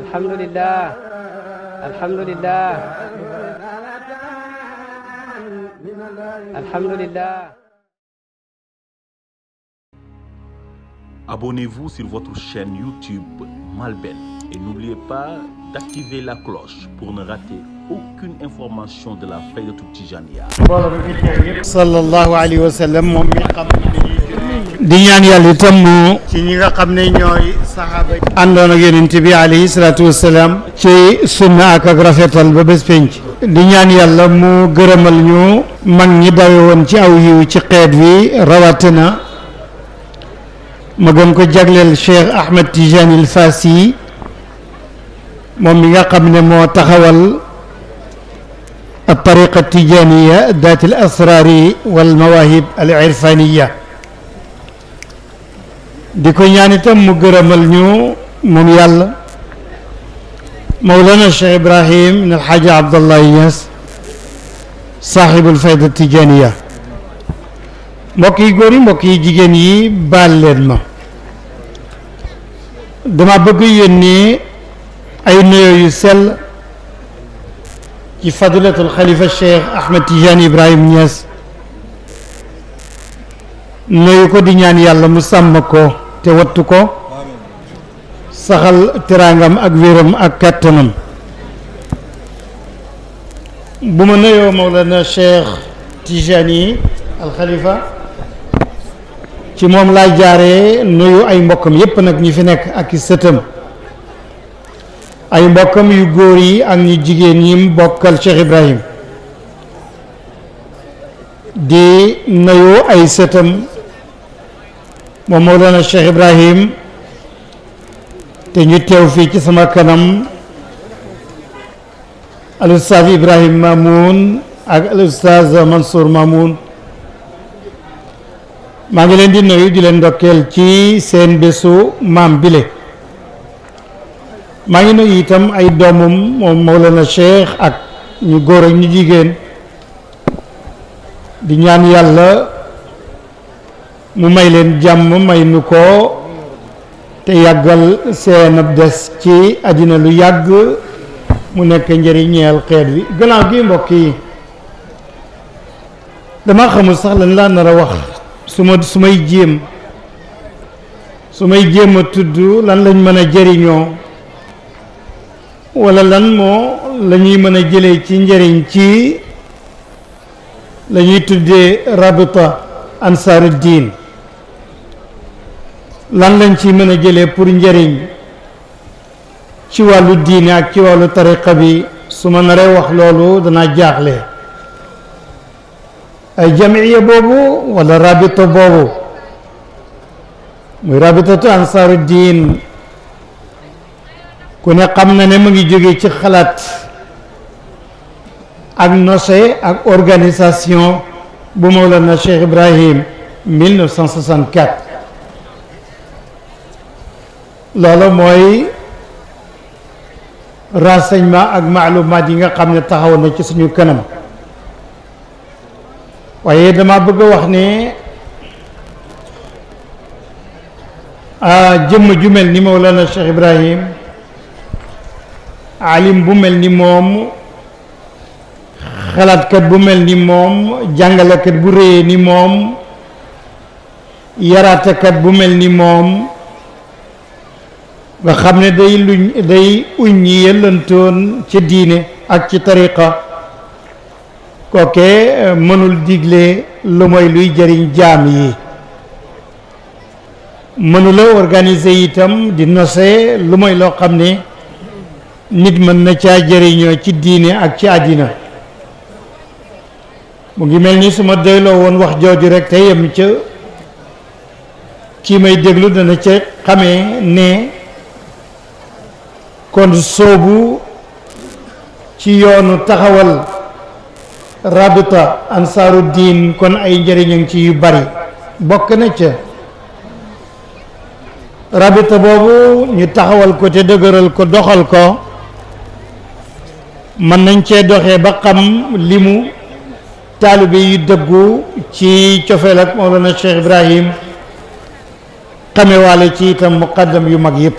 alhamdulillah alhamdulillah alhamdulillah. Abonnez-vous sur votre chaîne YouTube Malben et n'oubliez pas d'activer la cloche pour ne rater aucune information de la Faydatou Tijaniyya. sallallahu alayhi wa sallam moom mi xam di ñaan yàlla itam mu ci ñi nga xam ne ñooy saxaaba yi àndoon ak yonent bi alayhi salaatu wasalaam ci sunna ak rafetal ba bés penc di ñaan yàlla mu gërëmal ñu mag ñi dawe woon ci aw yiw ci xeet wi rawatina ma gën ko jagleel Cheikh Ahmed Tijani El Fassi moom mi nga xam ne moo taxawal الطريقة التجانية ذات الأسرار والمواهب العرفانية ديكو ñaan itam mu gërëmal ñu moom yàlla مولانا الشيخ إبراهيم بن الحاج عبد الله ياس صاحب الفائدة التجانية mbokk yi góor yi mbokk yi jigéen yi baal leen ma dama bëgg yónnee ay nuyoo yu sell ci fadilatul xalifa Cheikh Ahmed Tijani Ibrahim Niass nuyu ko di ñaan yàlla mu sàmm ko te wattu ko saxal teraangam ak wéram ak kàttanam bu ma nuyoo Mawlana Cheikh Tijani al xalifa ci moom laa jaaree nuyu ay mbokkam yépp nag ñi fi nekk ak i sëtam ay mbokkam yu góor yi ak ñu jigéen ñi bokkal Cheikh Ibrahim di nuyu ay sëtam moom Mawlana Cheikh Ibrahim te ñu teew fii ci sama kanam al ustaaz Ibrahim Mamoun ak al ustaaz Mansour Mamoun maa ngi leen di nuyu di leen ndokkeel ci seen bésu maam bile maa ngi nuyu itam ay doomam moom Mawlana Cheikh ak ñu góor ak ñu jigéen di ñaan yàlla mu may leen jàmm may nu ko te yàggal seen des ci àddina lu yàgg mu nekk njëriñ ñeel xeet wi gannaaw gi mbokk yi dama xamul sax lan laa nar a wax su may jéem a tudd lan lañ mën a jëriñoo wala lan moo la ñuy mën a jëlee ci njëriñ ci la ñuy tuddee rabita ansaaru diin lan lañ ci mën a jëlee pour njëriñ ci wàllu diine ak ci wàllu tariqa bi su ma naree wax loolu danaa jaaxle ay jamiya boobu wala rabita boobu muy rabitatu ansaaru diin ku ne xam na ne mu ngi jóge ci xalaat ak nose ak organisation bu Mawlana Cheikh Ibrahim 1964 loolu mooy renseignement ak maalumaat yi nga xam ne taxaw na ci suñu kanam waaye dama bëgg a wax ne jëmm ju mel ni Mawlana Cheikh Ibrahim alim bu mel ni moom xalaatkat bu mel ni moom jàngalekat bu réyee ni moom yaraatekat bu mel ni moom nga xam ne day uñ ñi yëllantoon ci diine ak ci tariqa kooke mënul digle lu mooy luy jëriñ jaam yi mënula organiser itam di nose lu mooy loo xam ne nit mën na caa jëriñoo ci diine ak ci àddina mu ngi mel ni su ma doyloo woon wax jooju rek te yem ca kii may déglu dana ca xamee ne kon soobu ci yoonu taxawal rabita ansaaru diin kon ay njëriñam ci yu bari bokk na ca rabita boobu ñu taxawal ko te dëgëral ko doxal ko mën nañ cee doxee ba xam limu taalibe yu dëggu ci cofeel ak Mawlana Cheikh Ibrahim xamewaale ci itam muqaddam yu mag yépp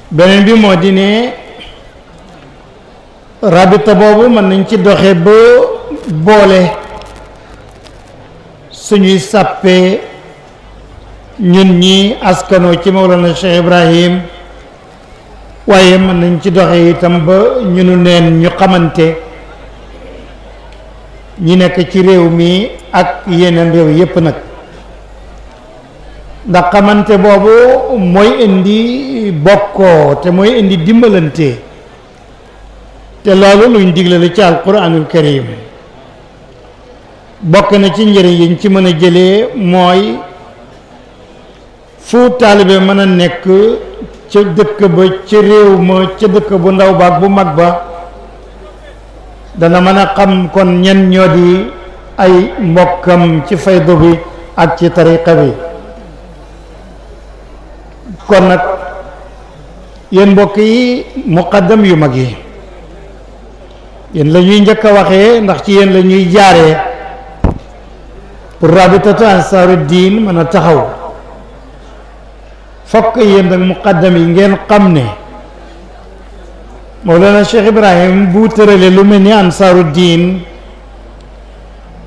beneen bi moo di ne rabita boobu mën nañ ci doxe ba boole suñuy sàppee ñun ñi askanoo ci Mawlana Cheikh Ibrahim waaye mën nañ ci doxe itam ba ñunu neen ñu xamante ñi nekk ci réew mi ak yeneen réew yépp nag ndax xamante boobu mooy indi bokkoo te mooy indi dimbalante te loolu luñ digle la ci alquranul karim bokk na ci njëriñ yiñ ci mën a jëlee mooy fu taalibe mën a nekk ca dëkk ba ca réew ma ca dëkk bu ndaw ba ak bu mag ba dana mën a xam kon ñen ñoo di ay mbokkam ci faydu bi ak ci tariqa bi kon nag yéen mbokk yi muqaddam yu mag yi yéen la ñuy njëkk a waxee ndax ci yéen la ñuy jaaree pour rabitatu ansaaru diin mën a taxaw fokk yéen nag muqaddam yi ngeen xam ne Mawlana Cheikh Ibrahim bu tëralee lu mel ni ansaaru diin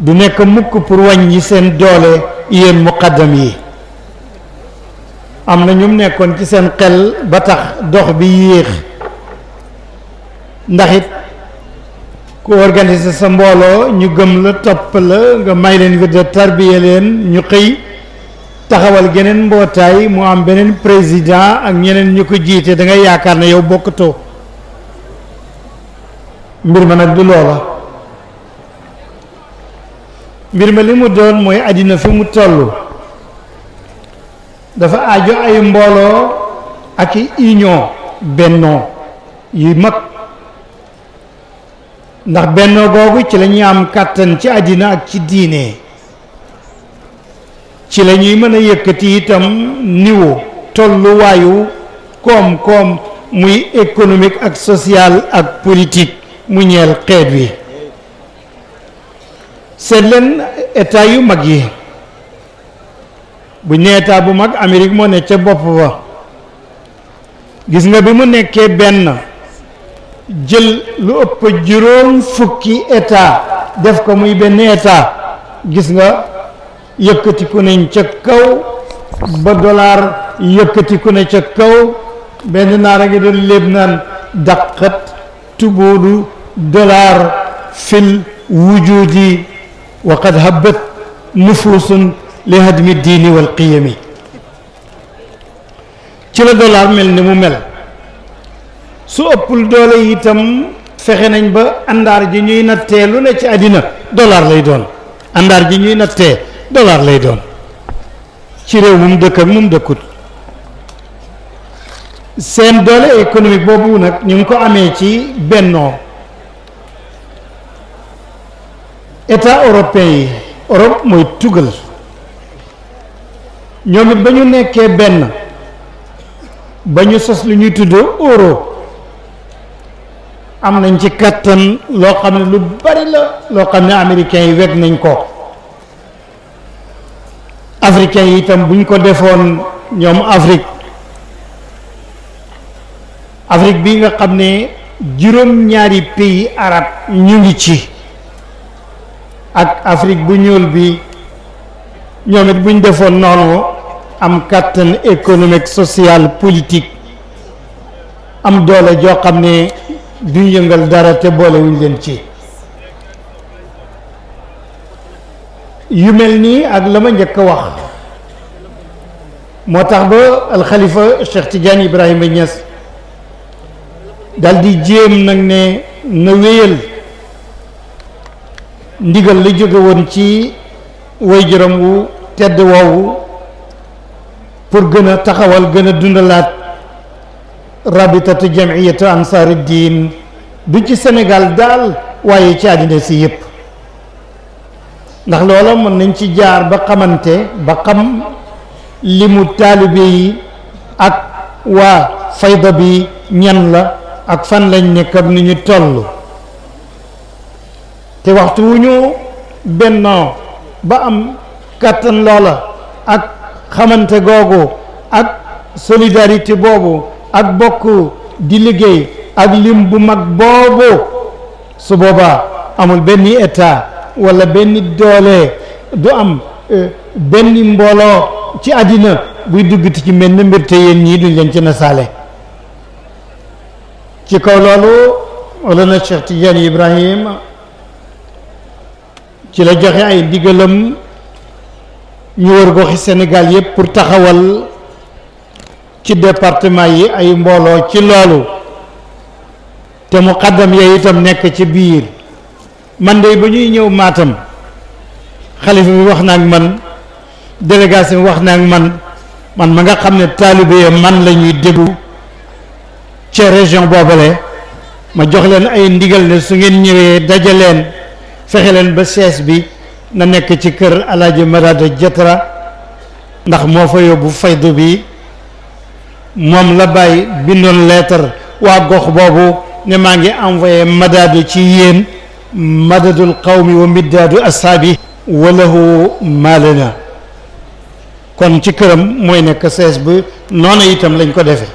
du nekk mukk pour wàññi seen doole yéen muqaddam yi am na ñum nekkoon ci seen xel ba tax dox bi yéex ndax it ku organiser sa mbooloo ñu gëm la topp la nga may leen wirda tarbiya leen ñu xëy taxawal geneen mbootaay mu am beneen président ak ñeneen ñu ko jiite da ngay yaakaar ne yow bokkatoo mbir ma nag du loola mbir ma li mu doon mooy àddina fi mu toll dafa aajo ay mbooloo ak i union bennoo yu mag ndax bennoo googu ci la ñuy am kàttan ci àddina ak ci diine ci la ñuy mën a yëkkati itam niveau tolluwaayu koom-koom muy économique ak social ak politique mu ñeel xeet wi seet leen état yu mag yi bu ñu état bu mag Amérique moo ne ca bopp ba gis nga bi mu nekkee benn jël lu ëpp juróom fukki état def ko muy benn état gis nga yëkkatiku nañ ca kaw ba dollar yëkkatiku na ca kaw benn naar a ngi doon léeb naan daqat tubuudu dollar fil wujudi wa qad habbat nufuusun li hadmi diini wal qiyami ci la dollar mel ni mu mel su ëppul doole itam fexe nañ ba àndaar ji ñuy nattee lu ne ci àddina dollar lay doon àndaar ji ñuy nattee dollar lay doon ci réew mu dëkk ak mu dëkkut seen doole économique boobu nag ñu ngi ko amee ci bennoo état européen yi Europe mooy tugal ñoom it ba ñu nekkee benn ba ñu sos lu ñuy tudd euro am nañ ci kattan loo xam ne lu bari la loo xam ne américains yi weg nañ ko africains yi itam buñ ko defoon ñoom Afrique bi nga xam ne juróom-ñaari pays arab ñu ngi ci ak Afrique bu ñuul bi ñoom it buñ defoon noonu am kattan économique social politique am doole joo xam ne duñ yëngal dara te boolewuñ leen ci yu mel nii ak la ma njëkk a wax moo tax ba alxalifa Cheikh Tidiane Ibrahima Niass dal di jéem nag ne na wéyal ndigal la jóge woon ci waajuram wu tedd woowu pour gën a taxawal gën a dundalaat rabitatu jamiyatu ansaari diin du ci Sénégal daal waaye ci àddina si yépp ndax loola mën nañ ci jaar ba xamante ba xam limu taalibe yi ak waa fayda bi ñan la ak fan lañ nekk ak ni ñu toll te waxtu wu ñu bennoo ba am kàttan loola ak xamante googu ak solidarité boobu ak bokk di liggéey ak lim bu mag boobu su boobaa amul benn état wala benn doole du am benn mbooloo ci àddina buy duggati ci mel ni mbir te yéen ñii duñ leen ci nasaale ci kaw loolu wala na Cheikh Tidiane Ibrahim ci la joxe ay ndigalam ñu wër goxi Sénégal yëpp pour taxawal ci département yi ay mbooloo ci loolu te muqaddam yooyu itam nekk ci biir man de ba ñuy ñëw Matam xalifa bi wax na ak man délégation bi wax na ak man ma nga xam ne taalibe ya man la ñuy déglu ca région boobale ma jox leen ay ndigal ne su ngeen ñëwee dajaleen fexe leen ba sees bi na nekk ci kër Alaaji Madada Jatra ndax moo fa yóbbu faydu bi moom la bàyyi bindoon lettre waa gox boobu ne maa ngi envoyé madadu ci yéen madadul qawmi wa middaadu ashaabi walahu maalana kon ci këram mooy nekk sees bi noonu itam lañ ko defee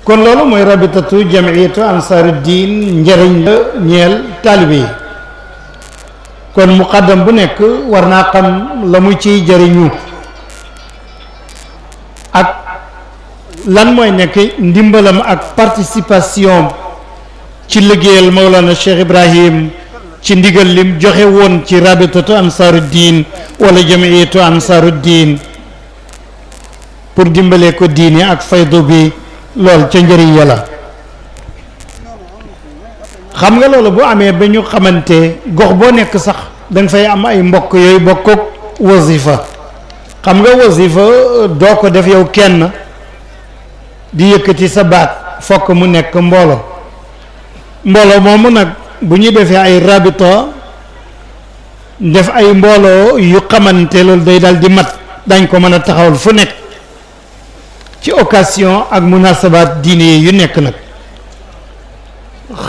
kon loolu mooy rabitatu jamiyatu ansaaru diin njëriñ la ñeel taalibe yi kon muqaddam bu nekk war naa xam la mu ciy jëriñu ak lan mooy nekk ndimbalam ak participation ci liggéeyal Mawlana Cheikh Ibrahim ci ndigal lim joxe woon ci rabitatu ansaaru diin wala jamiyatu ansaaru diin pour dimbale ko diine ak faydu bi lool ca njëriñ yàlla xam nga loolu bu amee ba ñu xamante gox boo nekk sax danga fay am ay mbokk yooyu bokk wasifa xam nga wasifa doo ko def yow kenn di yëkkati sa baat fokk mu nekk mbooloo moomu nag bu ñu defee ay rabita def ay mbooloo yu xamante loolu day dal di mat dañ ko mën a taxawal fu nekk ci occasion ak munasabaat diine yu nekk nag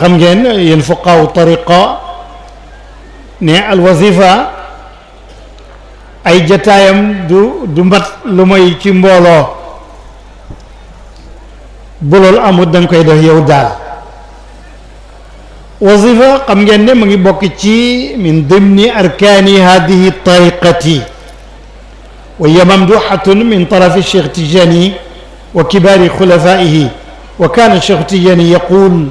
xam ngeen yéen fuqaaw tariqa ne al wazifa ay jataayam du mat lu mooy ci mbooloo bu loolu amul da nga koy def yow daal wazifa xam ngeen ne mu ngi bokk ci min dimni arkaani hadihi tariqati wa hiya mamduhatun min tarafi Cheikh Tijani wa kibaari xulafaihi wa kaana Cheikh Tijani yaqul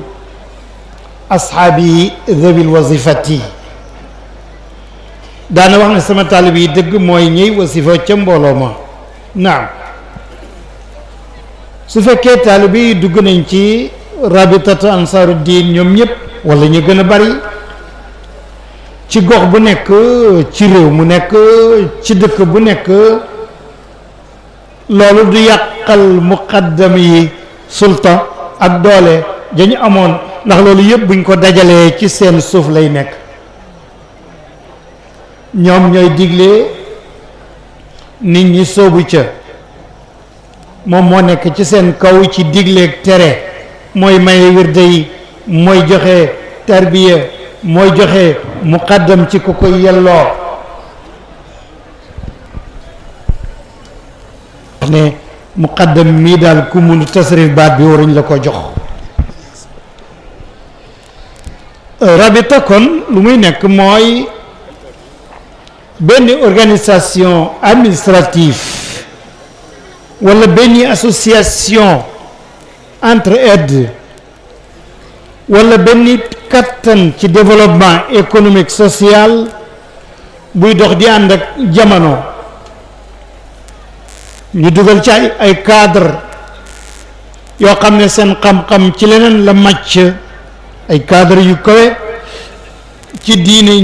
ashaabi dhawi lwazifati daana wax ne sama taalib yi dëgg mooy ñëy wasifa ca mbooloo ma naam su fekkee taalib yi dugg nañ ci rabitatu ansaaru diin ñoom ñëpp wala ñu gën a bari ci gox bu nekk ci réew mu nekk ci dëkk bu nekk loolu du yàqal muqaddam yi sulta ak doole dañu amoon ndax loolu yëpp buñ ko dajalee ci seen suuf lay nekk ñoom ñooy digle nit ñi soobu ca moom moo nekk ci seen kaw ci digleeg tere mooy maye wirde yi mooy joxe tarbiya mooy joxe muqaddam ci ku ko yelloo wax ne muqaddam mii daal ku mun tasrif baat bi waruñ la ko jox rabita kon lu muy nekk mooy benn organisation administrative wala benn association entre-aide wala benn kattan ci développement économique social buy dox di ànd ak jamono ñu dugal ci ay cadre yoo xam ne seen xam-xam ci leneen la màcc ay cadre yu kawe ci diine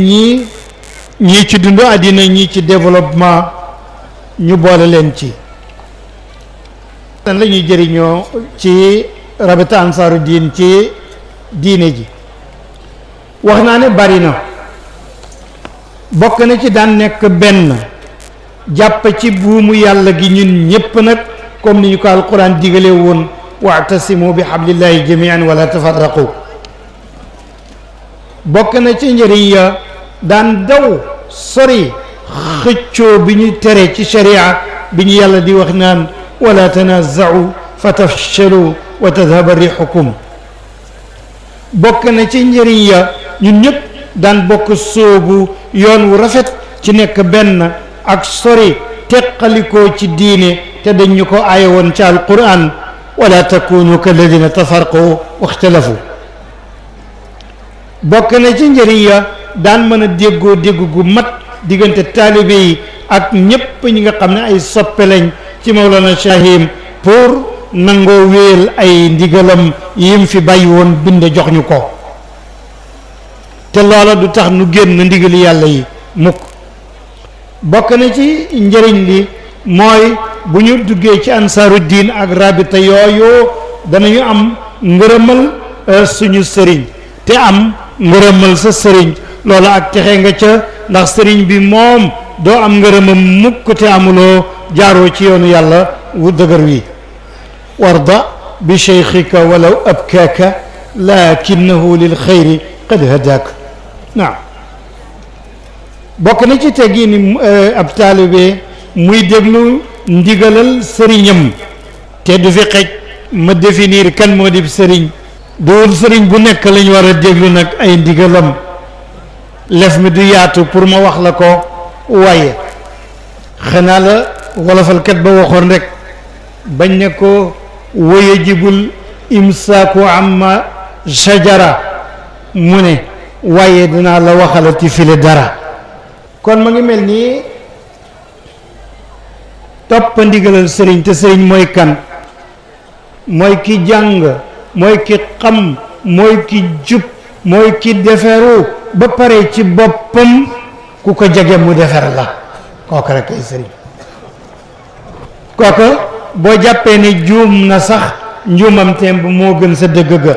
ñii ci dundu àddina ñii ci développement ñu boole leen ci lan la ñuy jëriñoo ci rabita ansaaru diin ci diine ji wax naa ne bari na bokk na ci daan nekk benn jàpp ci buumu yàlla gi ñun ñépp nag comme ni ñu ko alquran digale woon wa'tasimu bi hablillahi jami'an wala tafarraqu bokk na ci njëriñ ya daan daw sori xëccoo bi ñu tere ci sharia bi ñu yàlla di wax naan wala tanaza'u fa tafshalu wa tadhaba rixukum. bokk na ci njëriñ ya ñun ñëpp daan bokk sóobu yoon wu rafet ci nekk benn ak sori teqalikoo ci diine te dañ ñu ko aaye woon ci alquran wala takunu kalladina tafarqu waxtalafu. bokk na ci njëriñ ya daan mën a déggoo dégg gu mat diggante taalibe yi ak ñépp ñi nga xam ne ay soppe lañ ci Mawlana Chahim pour nangoo wéel ay ndigalam yim fi bàyyi woon bind jox ñu ko te loola du tax nu génn ndigali yàlla yi mukk. bokk na ci njëriñ li mooy bu ñu duggee ci ansaaru diin ak rabita yooyu danañu am ngërëmal suñu sëriñ te am ngërëmal sa sëriñ loola ak texe nga ca ndax sëriñ bi moom doo am ngërëmam mukk te amuloo jaaroo ci yoonu yàlla wu dëgër wi. warda bi cheikhika walaw abkaaka lakinahu lil xayri qad hadaak. naam bokk na ci teggi ni ab taalibe muy déglu ndigalal sëriñam te du fi xej ma définir kan moo di sëriñ. duwul sëriñ bu nekk lañ war a déglu nag ay ndigalam lef mi du yaatu pour ma wax la ko waaye xanaa la wolofalkat ba waxoon rek bañ ne ko wayajibul imsaaku amma shajara mu ne waaye dinaa la waxalati file dara. kon ma ngi mel nii topp ndigalal sëriñ te sëriñ mooy kan? mooy ki jàng, mooy ki xam, mooy ki jub, mooy ki deferu ba pare ci boppam ku ko jege mu defer la kooku rek ay sëriñ. kooku boo jàppee ne juum na sax njuumam teem bu moo gën sa dëgg ga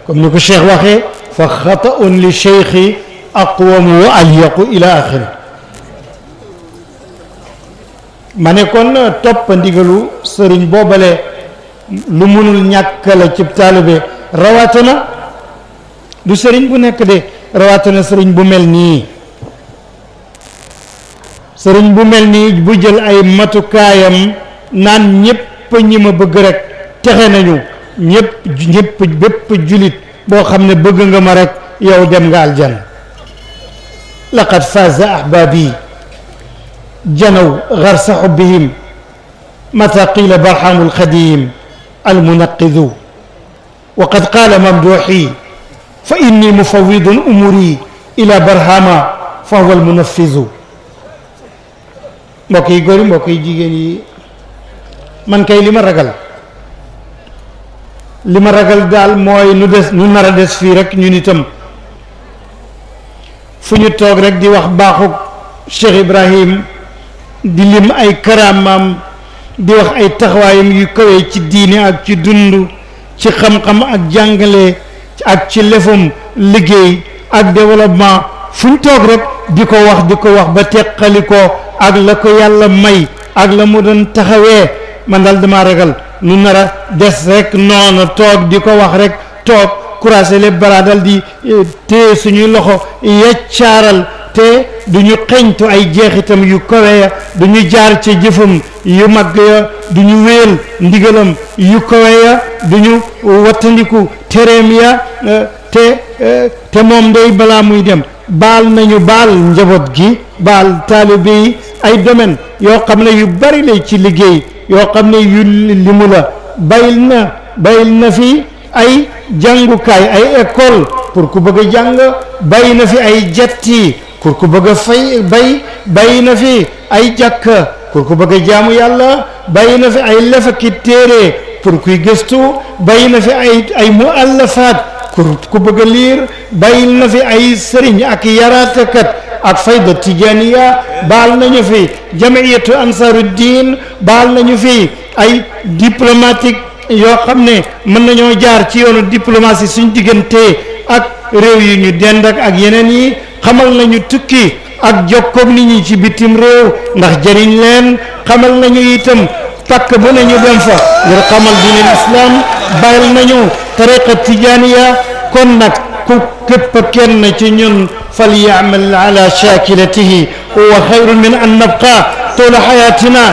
comme ni ko cheikh waxee fa xata'un li cheikhi aqwamu wa alyaqu ila axiri. ma ne kon topp ndigalu sëriñ boobale lu mënul ñàkk la ci taalibe rawatina du sëriñ bu nekk de rawatina sëriñ bu mel nii. sëriñ bu mel nii bu jël ay matukaayam naan ñépp ñi ma bëgg rek texe nañu ñépp bépp julit boo xam ne bëgg nga ma rek yow dem nga aljan. laqad faaza ahbaabi janaw garsa xubbihim mata qiila barhamul xadim almunaqidu wa qad qaala mamduuxi fa inni mufawidun umuri ila barhama fa huwa almunafizu. mbokk yi góor yi mbokk yi jigéen yi man kay li ma ragal daal mooy nu nar a des fii rek ñun itam fu ñu toog rek di wax baaxu Cheikh Ibrahim di lim ay karaamaam di wax ay taxawaayam yu kawee ci diine ak ci dund ci xam-xam ak jàngale ak ci lefum liggéey ak développement fu ñu toog rek di ko wax ba teqali ko ak la ko yàlla may ak la mu doon taxawee man daal dama ragal nu nar a des rek noonu toog di ko wax rek toog croiser les bras dal di téye suñuy loxo yeccaaral te du ñu xeñtu ay jeexitam yu kawe ya du ñu jaar ci jëfam yu mag ya du ñu wéel ndigalam yu kawe ya du ñu wattandiku tereem ya te moom day balaa muy dem baal nañu baal njaboot gi baal taalibe yi ay domaine yoo xam ne yu bari lay ci liggéey yoo xam ne yu limu la bayil na fi ay jàngukaay ay école pour ku bëgg a jàng bàyyi na fi ay jatti pour ku bëgg a bàyyi na fi ay jàkka pour ku bëgg a jaamu yàlla bàyyi na fi ay lefaki téere pour kuy gëstu bàyyi na fi ay muallafaat pour ku bëgg a liir bàyyil na fi ay sëriñ ak yaraatekat ak fayda tijaniya baal nañu fi jamiyatu ansaruddin baal nañu fi ay diplomatique yoo xam ne mën nañoo jaar ci yoonu diplomatie suñ diggante ak réew yi ñu dend ak yeneen yi xamal nañu tukki ak jokkoog nit ñi ci bitim réew ndax jëriñ leen xamal nañu itam pakk bu ne ñu dem fa ngir xamal diine islam bàyyil nañu tariqa tijaniya kon nag ku képp kenn ci ñun falyamal ala shakilatihi huwa xayrun min an nabqa tula xayatina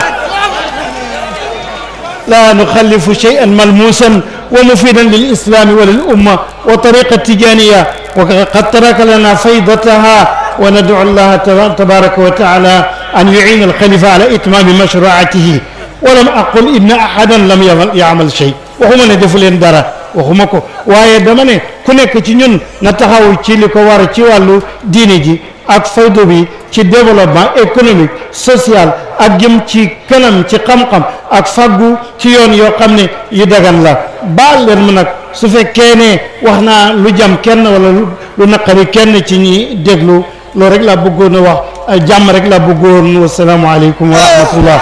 la nuxallifu shay'an malmusan wa mufidan lil islami wa lil umma wa tariqa tijaniya wa qad taraka lana faydataha wa nad'u allaha tabaraka wa taala an yu'ina alxalifa ala itmami mashruatihi wa lam aqul inna ahadan lam ya'mal shay waxuma ne defu leen dara waxuma ko waaye dama ne ku nekk ci ñun na taxaw ci li ko war ci wàllu diine ji ak faydu bi ci développement économique social ak jëm ci kanam ci xam-xam ak faggu ci yoon yoo xam ne yu dagan la baal leen mu nag su fekkee ne wax naa lu jam kenn wala lu naqari kenn ci ñi déglu loolu rek laa bëggoon a wax jàmm rek laa bëggoon wasalaamu aleykum wa rahmatullah